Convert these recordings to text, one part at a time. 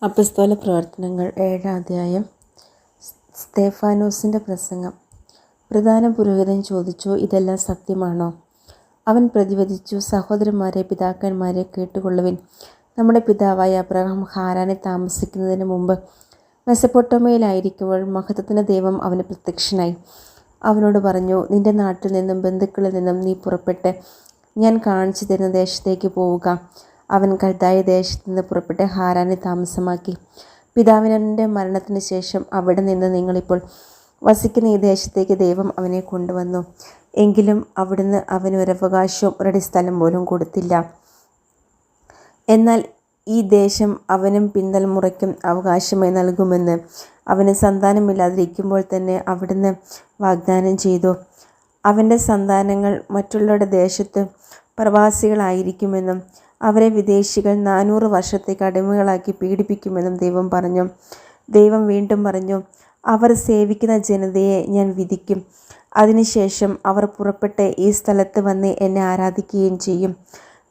അപ്പസ്തോല പ്രവർത്തനങ്ങൾ 7-ാം അധ്യായം. സ്തെഫാനോസിൻ്റെ പ്രസംഗം. പ്രധാന പുരോഹിതൻ ചോദിച്ചു, ഇതെല്ലാം സത്യമാണോ? അവൻ പ്രതിവദിച്ചു, സഹോദരന്മാരെ, പിതാക്കന്മാരെ, കേട്ടുകൊള്ളുവിൻ. നമ്മുടെ പിതാവായ അബ്രഹാം ഹാരാനിൽ താമസിക്കുന്നതിന് മുമ്പ് മെസൊപ്പൊട്ടേമിയയിലായിരിക്കുമ്പോൾ മഹത്വത്തിൻ്റെ ദൈവം അവന് പ്രത്യക്ഷനായി. അവനോട് പറഞ്ഞു, നിന്റെ നാട്ടിൽ നിന്നും ബന്ധുക്കളിൽ നിന്നും നീ പുറപ്പെട്ട് ഞാൻ കാണിച്ചു തരുന്ന ദേശത്തേക്ക് പോവുക. അവൻ കൽദായ ദേശത്ത് നിന്ന് പുറപ്പെട്ട് ഹാരാനിൽ താമസമാക്കി. പിതാവിൻ്റെ മരണത്തിന് ശേഷം അവിടെ നിന്ന് നിങ്ങളിപ്പോൾ വസിക്കുന്ന ഈ ദേശത്തേക്ക് ദൈവം അവനെ കൊണ്ടുവന്നു. എങ്കിലും അവിടുന്ന് അവന് ഒരവകാശവും ഒരടിസ്ഥലം പോലും കൊടുത്തില്ല. എന്നാൽ ഈ ദേശം അവനും പിൻതലമുറയ്ക്കും അവകാശമായി നൽകുമെന്ന് അവന് സന്താനമില്ലാതിരിക്കുമ്പോൾ തന്നെ അവിടുന്ന് വാഗ്ദാനം ചെയ്തു. അവൻ്റെ സന്താനങ്ങൾ മറ്റുള്ളവരുടെ ദേശത്ത് പ്രവാസികളായിരിക്കുമെന്നും അവരെ വിദേശികൾ 400 വർഷത്തേക്ക് അടിമകളാക്കി പീഡിപ്പിക്കുമെന്നും ദൈവം പറഞ്ഞു. ദൈവം വീണ്ടും പറഞ്ഞു, അവർ സേവിക്കുന്ന ജനതയെ ഞാൻ വിധിക്കും. അതിനുശേഷം അവർ പുറപ്പെട്ട് ഈ സ്ഥലത്ത് വന്ന് എന്നെ ആരാധിക്കുകയും ചെയ്യും.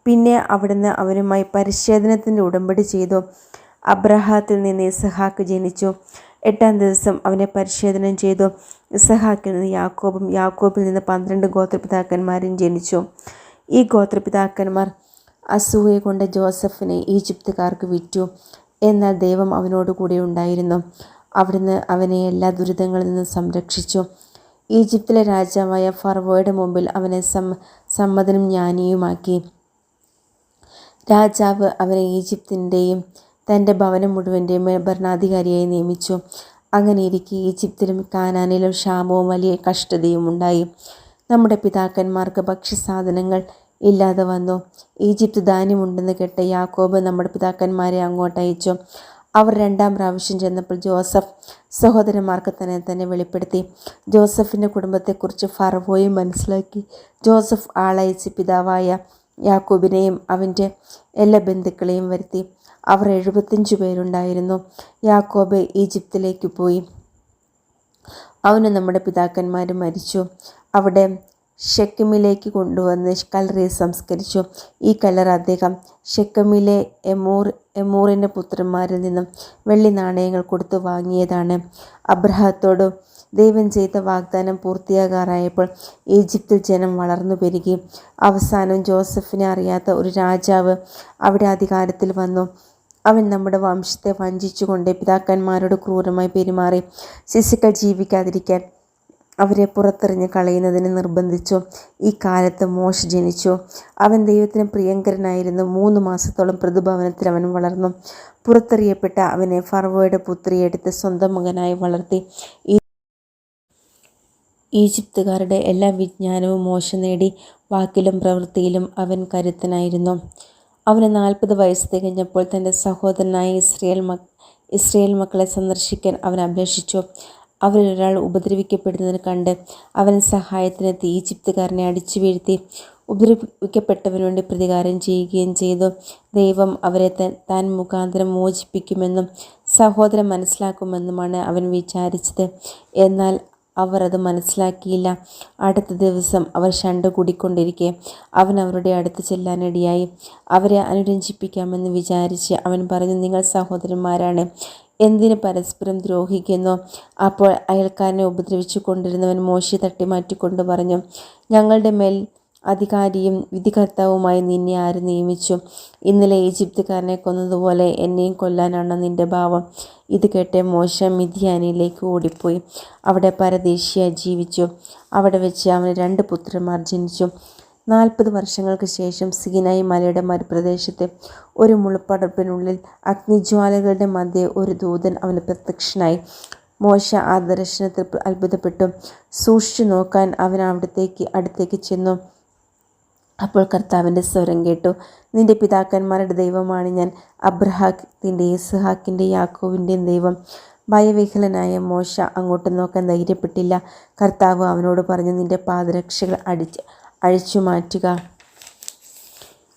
പിന്നെ അവിടുന്ന് അവനുമായി പരിച്ഛേദനത്തിൻ്റെ ഉടമ്പടി ചെയ്തു. അബ്രഹാത്തിൽ നിന്ന് ഇസഹാക്ക് ജനിച്ചു. 8-ാം ദിവസം അവനെ പരിച്ഛേദനം ചെയ്തു. ഇസഹാക്കിൽ നിന്ന് യാക്കോബും യാക്കോബിൽ നിന്ന് 12 ഗോത്രപിതാക്കന്മാരും ജനിച്ചു. ഈ ഗോത്രപിതാക്കന്മാർ അസൂയ കൊണ്ട് ജോസഫിനെ ഈജിപ്തുകാർക്ക് വിറ്റു. എന്നാൽ ദൈവം അവനോട് കൂടെ ഉണ്ടായിരുന്നു. അവിടുന്ന് അവനെ എല്ലാ ദുരിതങ്ങളിൽ നിന്നും സംരക്ഷിച്ചു. ഈജിപ്തിലെ രാജാവായ ഫറവോയുടെ മുമ്പിൽ അവനെ സമ്മതനും ജ്ഞാനിയുമാക്കി. രാജാവ് അവനെ ഈജിപ്തിൻ്റെയും തൻ്റെ ഭവനം മുഴുവൻ്റെയും ഭരണാധികാരിയായി നിയമിച്ചു. അങ്ങനെയിരിക്കെ ഈജിപ്തിലും കാനാനിലും ക്ഷാമവും വലിയ കഷ്ടതയും ഉണ്ടായി. നമ്മുടെ പിതാക്കന്മാർക്ക് ഭക്ഷ്യസാധനങ്ങൾ ഇല്ലാതെ വന്നു. ഈജിപ്ത് ധാന്യമുണ്ടെന്ന് കേട്ട് യാക്കോബ് നമ്മുടെ പിതാക്കന്മാരെ അങ്ങോട്ട് അയച്ചു. അവർ 2-ാം പ്രാവശ്യം ചെന്നപ്പോൾ ജോസഫ് സഹോദരന്മാർക്ക് തന്നെ വെളിപ്പെടുത്തി. ജോസഫിൻ്റെ കുടുംബത്തെക്കുറിച്ച് ഫറവോയും മനസ്സിലാക്കി. ജോസഫ് ആളയച്ച് പിതാവായ യാക്കോബിനെയും അവൻ്റെ എല്ലാ ബന്ധുക്കളെയും വരുത്തി. അവർ 75 പേരുണ്ടായിരുന്നു. യാക്കോബ് ഈജിപ്തിലേക്ക് പോയി. അവനും നമ്മുടെ പിതാക്കന്മാരും മരിച്ചു. അവിടെ ഷെക്കമിലേക്ക് കൊണ്ടുവന്ന് കല്ലറയിൽ സംസ്കരിച്ചു. ഈ കല്ലറ അദ്ദേഹം ഷെക്കമിലെ എമൂറിൻ്റെ പുത്രന്മാരിൽ നിന്നും വെള്ളി നാണയങ്ങൾ കൊടുത്തു വാങ്ങിയതാണ്. അബ്രഹാത്തോട് ദൈവം ചെയ്ത വാഗ്ദാനം പൂർത്തിയാകാറായപ്പോൾ ഈജിപ്തിൽ ജനം വളർന്നു പെരുകി. അവസാനം ജോസഫിനെ അറിയാത്ത ഒരു രാജാവ് അവിടെ അധികാരത്തിൽ വന്നു. അവൻ നമ്മുടെ വംശത്തെ വഞ്ചിച്ചുകൊണ്ട് പിതാക്കന്മാരോട് ക്രൂരമായി പെരുമാറി ശിശുക്കൾ ജീവിക്കാതിരിക്കാൻ അവരെ പുറത്തെറിഞ്ഞ് കളയുന്നതിന് നിർബന്ധിച്ചു. ഈ കാലത്ത് മോശ ജനിച്ചു. അവൻ ദൈവത്തിന് പ്രിയങ്കരനായിരുന്നു. 3 മാസത്തോളം പ്രതിഭവനത്തിൽ അവൻ വളർന്നു. പുറത്തെറിയപ്പെട്ട അവനെ ഫറവോയുടെ പുത്രി എടുത്ത് സ്വന്തം മകനായി വളർത്തി. ഈജിപ്തുകാരുടെ എല്ലാ വിജ്ഞാനവും മോശ നേടി. വാക്കിലും പ്രവൃത്തിയിലും അവൻ കരുത്തനായിരുന്നു. അവന് 40 വയസ്സ് തികഞ്ഞപ്പോൾ തൻ്റെ സഹോദരനായ ഇസ്രയേൽ മക്കളെ സന്ദർശിക്കാൻ അവൻ അപേക്ഷിച്ചു. അവരിലൊരാൾ ഉപദ്രവിക്കപ്പെടുന്നതിന് കണ്ട് അവൻ സഹായത്തിനെത്തി ഈജിപ്തുകാരനെ അടിച്ചു വീഴ്ത്തി. ഉപദ്രവിക്കപ്പെട്ടവന് വേണ്ടി പ്രതികാരം ചെയ്യുകയും ചെയ്തു. ദൈവം അവരെ താൻ മുഖാന്തരം മോചിപ്പിക്കുമെന്നും സഹോദരൻ മനസ്സിലാക്കുമെന്നുമാണ് അവൻ വിചാരിച്ചത്. എന്നാൽ അവർ അത് മനസ്സിലാക്കിയില്ല. അടുത്ത ദിവസം അവർ ശണ്ട കൂടിക്കൊണ്ടിരിക്കെ അവൻ അവരുടെ അടുത്ത് ചെല്ലാനിടയായി. അവരെ അനുരഞ്ജിപ്പിക്കാമെന്ന് വിചാരിച്ച് അവൻ പറഞ്ഞു, നിങ്ങൾ സഹോദരന്മാരാണ്, എന്തിന് പരസ്പരം ദ്രോഹിക്കുന്നു? അപ്പോൾ അയൽക്കാരനെ ഉപദ്രവിച്ചു കൊണ്ടിരുന്നവൻ മോശയെ തട്ടിമാറ്റിക്കൊണ്ട് പറഞ്ഞു, ഞങ്ങളുടെ മേൽ അധികാരിയും വിധികർത്താവുമായി നിന്നെ ആര് നിയമിച്ചു? ഇന്നലെ ഈജിപ്തുകാരനെ കൊന്നതുപോലെ എന്നെയും കൊല്ലാനാണ് നിന്റെ ഭാവം. ഇത് കേട്ട് മോശ മിദ്യാനിലേക്ക് ഓടിപ്പോയി. അവിടെ പരദേശിയായി ജീവിച്ചു. അവിടെ വെച്ച് അവന് 2 പുത്രന്മാർ ജനിച്ചു. 40 വർഷങ്ങൾക്ക് ശേഷം സീനായി മലയുടെ മരുപ്രദേശത്തെ ഒരു മുൾപ്പടർപ്പിനുള്ളിൽ അഗ്നിജ്വാലകളുടെ മധ്യേ ഒരു ദൂതൻ അവന് പ്രത്യക്ഷനായി. മോശ ആ ദർശനത്തിൽ അത്ഭുതപ്പെട്ടു. സൂക്ഷിച്ചു നോക്കാൻ അവൻ അടുത്തേക്ക് ചെന്നു. അപ്പോൾ കർത്താവിൻ്റെ സ്വരം കേട്ടു, നിന്റെ പിതാക്കന്മാരുടെ ദൈവമാണ് ഞാൻ, അബ്രഹാത്തിൻ്റെയും ഇസ്ഹാക്കിൻ്റെയും യാക്കോബിൻ്റെയും ദൈവം. ഭയവിഹ്വലനായ മോശ അങ്ങോട്ട് നോക്കാൻ ധൈര്യപ്പെട്ടില്ല. കർത്താവ് അവനോട് പറഞ്ഞു, നിന്റെ പാദരക്ഷകൾ അഴിച്ചു മാറ്റുക.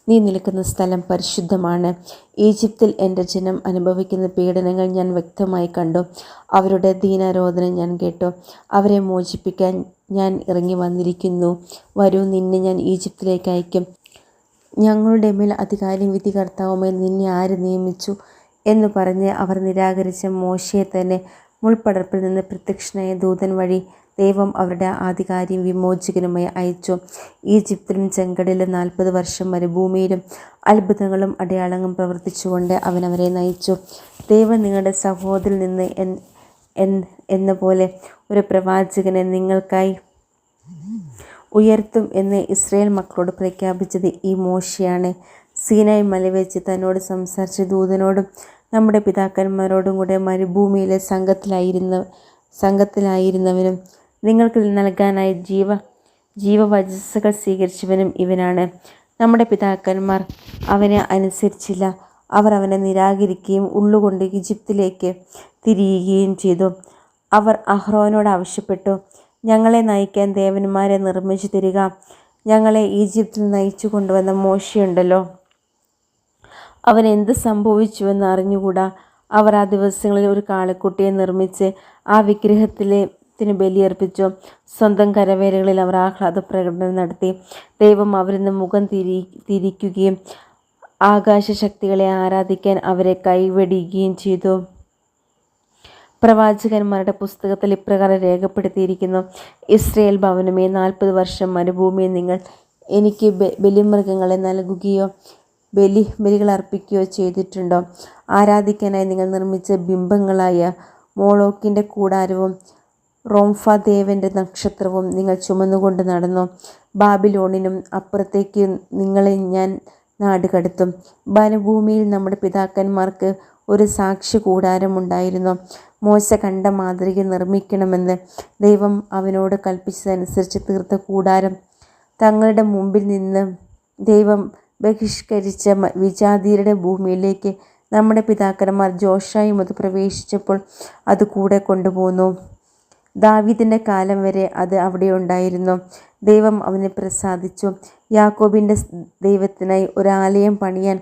നീ നിൽക്കുന്ന സ്ഥലം പരിശുദ്ധമാണ്. ഈജിപ്തിൽ എൻ്റെ ജനം അനുഭവിക്കുന്ന പീഡനങ്ങൾ ഞാൻ വ്യക്തമായി കണ്ടു. അവരുടെ ദീനരോധനം ഞാൻ കേട്ടു. അവരെ മോചിപ്പിക്കാൻ ഞാൻ ഇറങ്ങി വന്നിരിക്കുന്നു. വരൂ, നിന്നെ ഞാൻ ഈജിപ്തിലേക്ക് അയക്കും. ഞങ്ങളുടെ മേൽ അധികാരിയും വിധികർത്താവുമായി നിന്നെ ആര് നിയമിച്ചു എന്നു പറഞ്ഞ് അവർ നിരാകരിച്ച മോശയെ തന്നെ മുൾപ്പടർപ്പിൽ നിന്ന് പ്രത്യക്ഷനായ ദൂതൻ വഴി ദൈവം അവരുടെ ആധികാരിയും വിമോചകനുമായി അയച്ചു. ഈജിപ്തിലും ചെങ്കടലിലും 40 വർഷം മരുഭൂമിയിലും അത്ഭുതങ്ങളും അടയാളങ്ങളും പ്രവർത്തിച്ചുകൊണ്ട് അവൻ അവരെ നയിച്ചു. ദൈവം നിങ്ങളുടെ സഹോദരിൽ നിന്ന് എന്ന പോലെ ഒരു പ്രവാചകനെ നിങ്ങൾക്കായി ഉയർത്തും എന്ന് ഇസ്രായേൽ മക്കളോട് പ്രഖ്യാപിച്ചത് ഈ മോശയാണ്. സീനായ് മലവെച്ച് തന്നോട് സംസാരിച്ച ദൂതനോടും നമ്മുടെ പിതാക്കന്മാരോടും കൂടെ മരുഭൂമിയിലെ സംഘത്തിലായിരുന്നവനും നിങ്ങൾക്ക് നൽകാനായി ജീവവചസ്സുകൾ സ്വീകരിച്ചവനും ഇവനാണ്. നമ്മുടെ പിതാക്കന്മാർ അവനെ അനുസരിച്ചില്ല. അവർ അവനെ നിരാകരിക്കുകയും ഉള്ളുകൊണ്ട് ഈജിപ്തിലേക്ക് തിരിയുകയും ചെയ്തു. അവർ അഹ്റോനോട് ആവശ്യപ്പെട്ടു, ഞങ്ങളെ നയിക്കാൻ ദേവന്മാരെ നിർമ്മിച്ചു തരിക. ഞങ്ങളെ ഈജിപ്തിൽ നയിച്ചു കൊണ്ടുവന്ന മോശയുണ്ടല്ലോ, അവൻ എന്ത് സംഭവിച്ചുവെന്ന് അറിഞ്ഞുകൂടാ. അവർ ആ ദിവസങ്ങളിൽ ഒരു കാളക്കുട്ടിയെ നിർമ്മിച്ച് ആ വിഗ്രഹത്തിന് ബലിയർപ്പിച്ചു. സ്വന്തം കരവേലകളിൽ അവർ ആഹ്ലാദ പ്രകടനം നടത്തി. ദൈവം അവരിൽ നിന്ന് മുഖം തിരിക്കുകയും ആകാശശക്തികളെ ആരാധിക്കാൻ അവരെ കൈവെടിയുകയും ചെയ്തു. പ്രവാചകന്മാരുടെ പുസ്തകത്തിൽ ഇപ്രകാരം രേഖപ്പെടുത്തിയിരിക്കുന്നു: ഇസ്രായേൽ ഭവനമേ, 40 വർഷം മരുഭൂമിയിൽ നിങ്ങൾ എനിക്ക് ബലിമൃഗങ്ങളെ നൽകുകയോ ബലികൾ അർപ്പിക്കുകയോ ചെയ്തിട്ടുണ്ടോ? ആരാധിക്കാനായി നിങ്ങൾ നിർമ്മിച്ച ബിംബങ്ങളായ മോളോക്കിൻ്റെ കൂടാരവും റോംഫദേവൻ്റെ നക്ഷത്രവും നിങ്ങൾ ചുമന്നുകൊണ്ട് നടന്നു. ബാബിലോണിനും അപ്പുറത്തേക്ക് നിങ്ങളെ ഞാൻ നാടുകടത്തും. വനഭൂമിയിൽ നമ്മുടെ പിതാക്കന്മാർക്ക് ഒരു സാക്ഷ്യ കൂടാരമുണ്ടായിരുന്നു. മോശ കണ്ട മാതൃക നിർമ്മിക്കണമെന്ന് ദൈവം അവനോട് കൽപ്പിച്ചതനുസരിച്ച് തീർത്ത കൂടാരം തങ്ങളുടെ മുമ്പിൽ നിന്ന് ദൈവം ബഹിഷ്കരിച്ച വിജാതീയരുടെ ഭൂമിയിലേക്ക് നമ്മുടെ പിതാക്കന്മാർ ജോഷായുമൊത്ത് പ്രവേശിച്ചപ്പോൾ അത് കൂടെ കൊണ്ടുപോന്നു. ദാവീദിൻ്റെ കാലം വരെ അത് അവിടെ ഉണ്ടായിരുന്നു. ദൈവം അവനെ പ്രസാദിച്ചു. യാക്കോബിൻ്റെ ദൈവത്തിനായി ഒരാലയം പണിയാൻ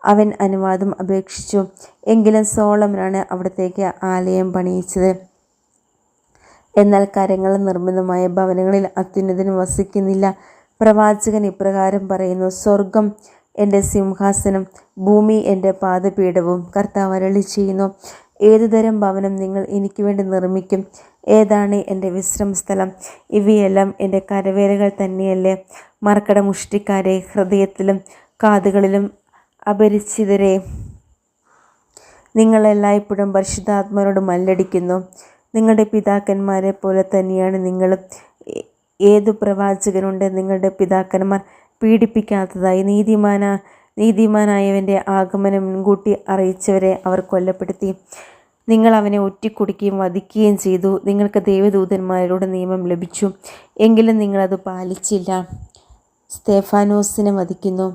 അവൻ അനുവാദം അപേക്ഷിച്ചു. എങ്കിലും സോളമനാണ് അവിടത്തേക്ക് ആലയം പണിയിച്ചത്. എന്നാൽ കരങ്ങൾ നിർമ്മിതമായ ഭവനങ്ങളിൽ അത്യുന്നതൻ വസിക്കുന്നില്ല. പ്രവാചകൻ ഇപ്രകാരം പറയുന്നു: സ്വർഗം എൻ്റെ സിംഹാസനം, ഭൂമി എൻ്റെ പാദപീഠവും. കർത്താവ് അരുളിച്ചെയ്യുന്നു: ഏതുതരം ഭവനം നിങ്ങൾ എനിക്ക് വേണ്ടി നിർമ്മിക്കും? ഏതാണ് എൻ്റെ വിശ്രമസ്ഥലം? ഇവയെല്ലാം എൻ്റെ കരവേലകൾ തന്നെയല്ലേ? മർക്കട മുഷ്ടിക്കാരെ, ഹൃദയത്തിലും കാതുകളിലും അപരിചിതരെ, നിങ്ങളെല്ലായ്പ്പോഴും പരിശുദ്ധാത്മാവിനോട് മല്ലടിക്കുന്നു. നിങ്ങളുടെ പിതാക്കന്മാരെ പോലെ തന്നെയാണ് നിങ്ങളും. ഏതു പ്രവാചകനുണ്ട് നിങ്ങളുടെ പിതാക്കന്മാർ പീഡിപ്പിക്കാത്തതായി? നീതിമാനായവൻ്റെ ആഗമനം മുൻകൂട്ടി അറിയിച്ചവരെ അവർ കൊല്ലപ്പെടുത്തി. നിങ്ങൾ അവനെ ഒറ്റിക്കൊടുക്കുകയും വധിക്കുകയും ചെയ്തു. നിങ്ങൾക്ക് ദൈവദൂതന്മാരുടെ നിയമം ലഭിച്ചു, എങ്കിലും നിങ്ങളത് പാലിച്ചില്ല. സ്തെഫാനോസിനെ വധിക്കുന്നു.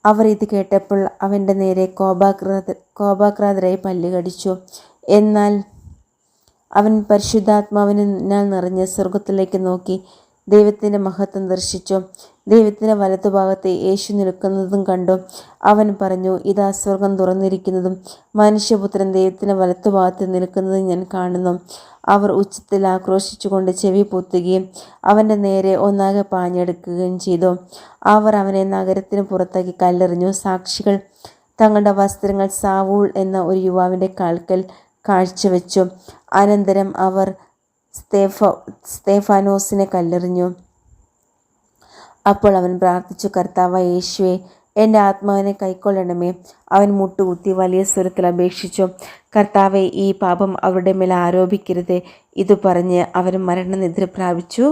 അവർ ഇത് കേട്ടപ്പോൾ അവൻ്റെ നേരെ കോപാക്രാന്തരായി പല്ല് കടിച്ചു. എന്നാൽ അവൻ പരിശുദ്ധാത്മാവിനാൽ നിറഞ്ഞ് സ്വർഗത്തിലേക്ക് നോക്കി ദൈവത്തിൻ്റെ മഹത്വം ദർശിച്ചു. ദൈവത്തിൻ്റെ വലതുഭാഗത്ത് യേശു നിൽക്കുന്നതും കണ്ടു. അവൻ പറഞ്ഞു, ഇതാ സ്വർഗം തുറന്നിരിക്കുന്നതും മനുഷ്യപുത്രൻ ദൈവത്തിൻ്റെ വലത്തുഭാഗത്ത് നിൽക്കുന്നതും ഞാൻ കാണുന്നു. അവർ ഉച്ചത്തിൽ ആക്രോശിച്ചുകൊണ്ട് ചെവി പൊത്തുകയും അവൻ്റെ നേരെ ഒന്നാകെ പാഞ്ഞെടുക്കുകയും ചെയ്തു. അവർ അവനെ നഗരത്തിന് പുറത്താക്കി കല്ലെറിഞ്ഞു. സാക്ഷികൾ തങ്ങളുടെ വസ്ത്രങ്ങൾ സാവൂൾ എന്ന ഒരു യുവാവിൻ്റെ കാൽക്കൽ കാഴ്ചവെച്ചു. അനന്തരം അവർ സ്തെഫാനോസിനെ കല്ലെറിഞ്ഞു. അപ്പോൾ അവൻ പ്രാർത്ഥിച്ചു, കർത്താവായ യേശുവേ, എൻ്റെ ആത്മാവിനെ കൈക്കൊള്ളണമേ. അവൻ മുട്ടുകുത്തി വലിയ സ്വരത്തിൽ അപേക്ഷിച്ചു, കർത്താവേ, ഈ പാപം അവരുടെ മേൽ ആരോപിക്കരുത്. ഇതു പറഞ്ഞ് അവൻ മരണനിദ്ര പ്രാപിച്ചു.